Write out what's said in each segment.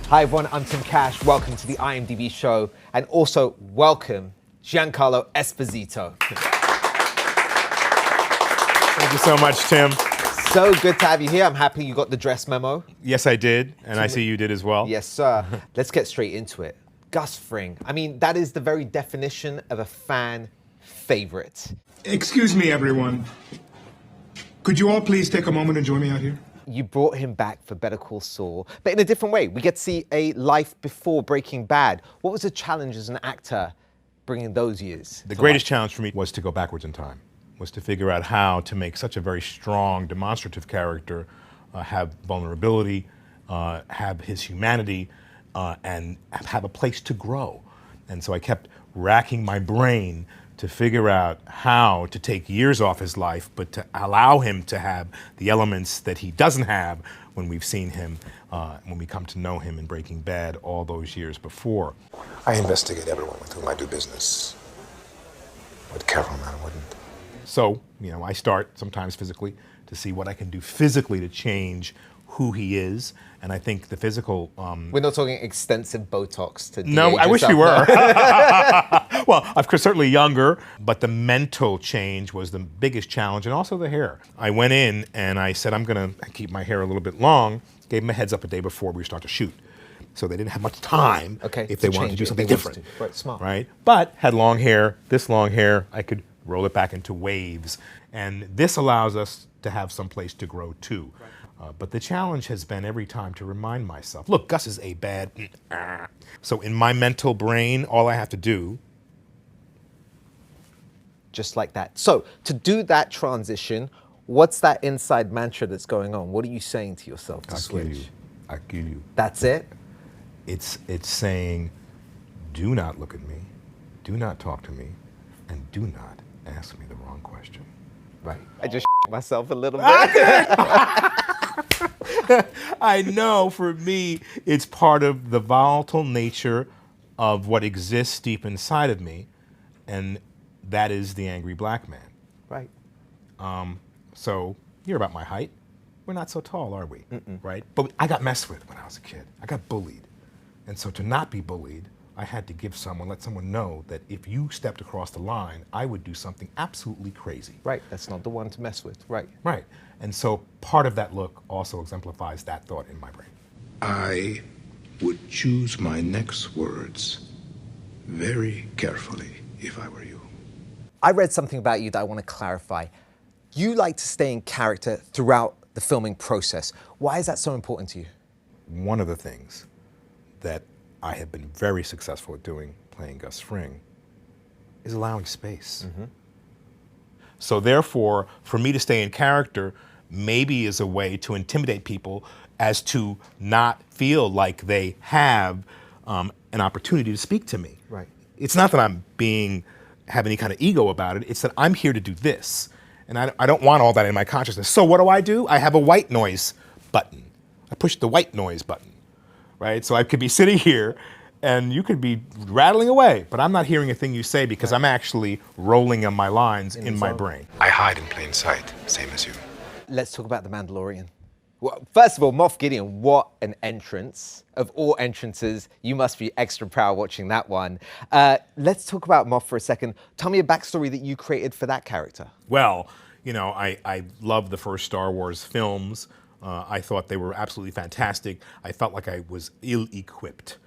Hi everyone, I'm Tim Cash. Welcome to the IMDb show, and also welcome Giancarlo Esposito. Thank you so much, Tim. So good to have you here. I'm happy you got the dress memo. Yes, I did, and I see you did as well. Yes, sir. Let's get straight into it. Gus Fring. I mean, that is the very definition of a fan favorite. Excuse me, everyone. Could you all please take a moment and join me out here? You brought him back for Better Call Saul, but in a different way. We get to see a life before Breaking Bad. What was the challenge as an actor bringing those years? The greatest challenge for me was to go backwards in time, was to figure out how to make such a very strong, demonstrative character have vulnerability, have his humanity, and have a place to grow. And so I kept racking my brain to figure out how to take years off his life, but to allow him to have the elements that he doesn't have when we've seen him, when we come to know him in Breaking Bad all those years before. I investigate everyone with whom I do business. With careful man wouldn't. So, I start sometimes physically to see what I can do physically to change who he is. And I think the physical... We're not talking extensive Botox to No, I wish we were. Well, of course, certainly younger, but the mental change was the biggest challenge, and also the hair. I went in and I said, I'm going to keep my hair a little bit long, gave them a heads up a day before we start to shoot. So they didn't have much time if they wanted to do something different. Right, smart. Right? But had long hair, this long hair, I could roll it back into waves. And this allows us to have some place to grow too. Right. But the challenge has been every time to remind myself, look, Gus is a bad... So in my mental brain, all I have to do... Just like that. So to do that transition, what's that inside mantra that's going on? What are you saying to yourself to switch? I kill you. That's it? It's saying, do not look at me, do not talk to me, and do not ask me the wrong question. Right. I just myself a little bit. I know for me, it's part of the volatile nature of what exists deep inside of me, and that is the angry black man. Right. So you're about my height. We're not so tall, are we? Right? But I got messed with when I was a kid. I got bullied. And so to not be bullied, I had to let someone know that if you stepped across the line, I would do something absolutely crazy. Right, that's not the one to mess with, right. Right, and so part of that look also exemplifies that thought in my brain. I would choose my next words very carefully if I were you. I read something about you that I want to clarify. You like to stay in character throughout the filming process. Why is that so important to you? One of the things that I have been very successful at doing, playing Gus Fring, is allowing space. So therefore, for me to stay in character maybe is a way to intimidate people as to not feel like they have an opportunity to speak to me. Right. It's not that I'm have any kind of ego about it, it's that I'm here to do this. And I don't want all that in my consciousness. So what do? I have a white noise button. I push the white noise button. Right? So I could be sitting here and you could be rattling away, but I'm not hearing a thing you say because I'm actually rolling on my lines in my brain. I hide in plain sight, same as you. Let's talk about The Mandalorian. Well, first of all, Moff Gideon, what an entrance. Of all entrances, you must be extra proud watching that one. Let's talk about Moff for a second. Tell me a backstory that you created for that character. Well, I love the first Star Wars films. I thought they were absolutely fantastic. I felt like I was ill-equipped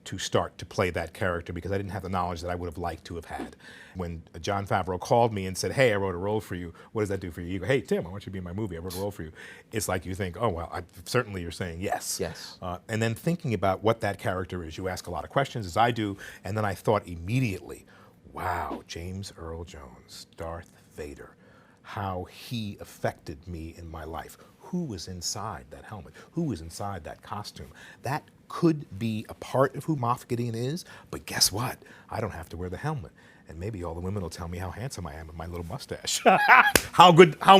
to start to play that character because I didn't have the knowledge that I would have liked to have had. When Jon Favreau called me and said, hey, I wrote a role for you, what does that do for you? You go, hey, Tim, I want you to be in my movie. I wrote a role for you. It's like you think, oh, well, certainly you're saying yes. Yes. And then thinking about what that character is, you ask a lot of questions, as I do, and then I thought immediately, wow, James Earl Jones, Darth Vader, how he affected me in my life. Who was inside that helmet? Who was inside that costume? That could be a part of who Moff Gideon is, but guess what? I don't have to wear the helmet. And maybe all the women will tell me how handsome I am with my little mustache. How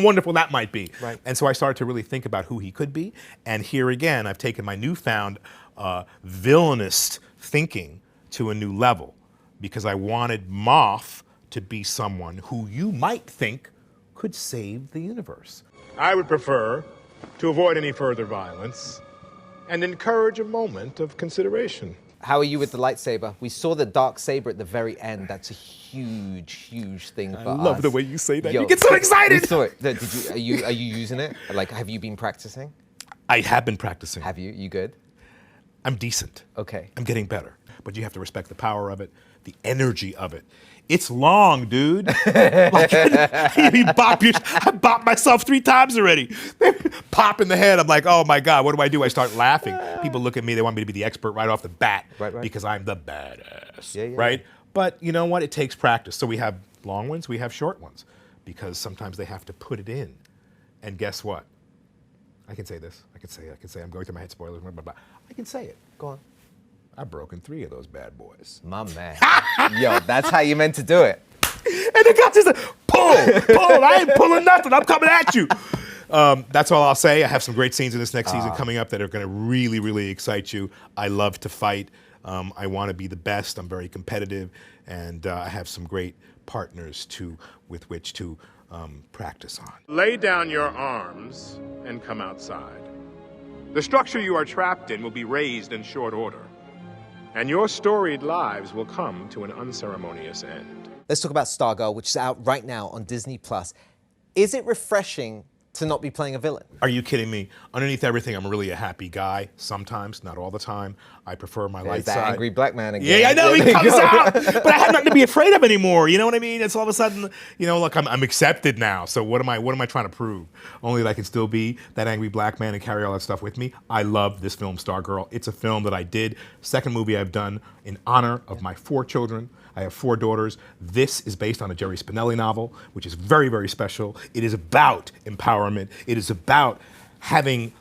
wonderful that might be. Right. And so I started to really think about who he could be. And here again, I've taken my newfound villainous thinking to a new level because I wanted Moff to be someone who you might think could save the universe. I would prefer to avoid any further violence and encourage a moment of consideration. How are you with the lightsaber? We saw the dark saber at the very end. That's a huge, huge thing for us. I love the way you say that. Yo, You get so excited. We saw it. Are you using it? Like, have you been practicing? I have been practicing. Have you? You good? I'm decent. Okay. I'm getting better. But you have to respect the power of it, the energy of it. It's long, dude. Like, I bopped myself 3 times already. Pop in the head. I'm like, oh my God, what do? I start laughing. People look at me, they want me to be the expert right off the bat Right. because I'm the badass, Yeah. right? But you know what? It takes practice. So we have long ones, we have short ones because sometimes they have to put it in. And guess what? I can say this. I can say I'm going through my head, spoilers, blah, blah, blah. I can say it. Go on. I've broken 3 of those bad boys. My man. Yo, that's how you meant to do it. And the guy just like, pull. I ain't pulling nothing. I'm coming at you. That's all I'll say. I have some great scenes in this next season coming up that are going to really, really excite you. I love to fight. I want to be the best. I'm very competitive. And I have some great partners with which to practice on. Lay down your arms and come outside. The structure you are trapped in will be razed in short order, and your storied lives will come to an unceremonious end. Let's talk about Stargirl, which is out right now on Disney+. Is it refreshing to not be playing a villain? Are you kidding me? Underneath everything, I'm really a happy guy. Sometimes, not all the time. I prefer my light There's that side. angry black man again. Yeah, I know, There he you comes go. out. But I have nothing to be afraid of anymore. You know what I mean? It's all of a sudden, you know, look, I'm accepted now. So what am I trying to prove? Only that I can still be that angry black man and carry all that stuff with me. I love this film, Stargirl. It's a film that I did. Second movie I've done in honor of my 4 children. I have 4 daughters. This is based on a Jerry Spinelli novel, which is very, very special. It is about empowerment. It is about having,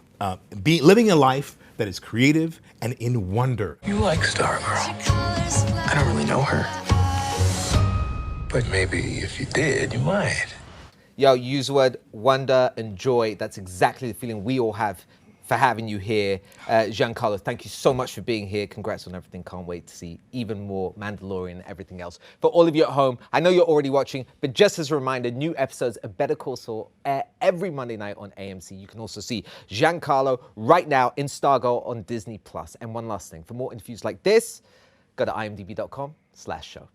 living a life that is creative and in wonder. You like Stargirl. I don't really know her. But maybe if you did, you might. Yo, use the word wonder and joy. That's exactly the feeling we all have for having you here. Giancarlo, thank you so much for being here. Congrats on everything. Can't wait to see even more Mandalorian and everything else. For all of you at home, I know you're already watching, but just as a reminder, new episodes of Better Call Saul air every Monday night on AMC. You can also see Giancarlo right now in Stargirl on Disney+. And one last thing, for more interviews like this, go to imdb.com/show.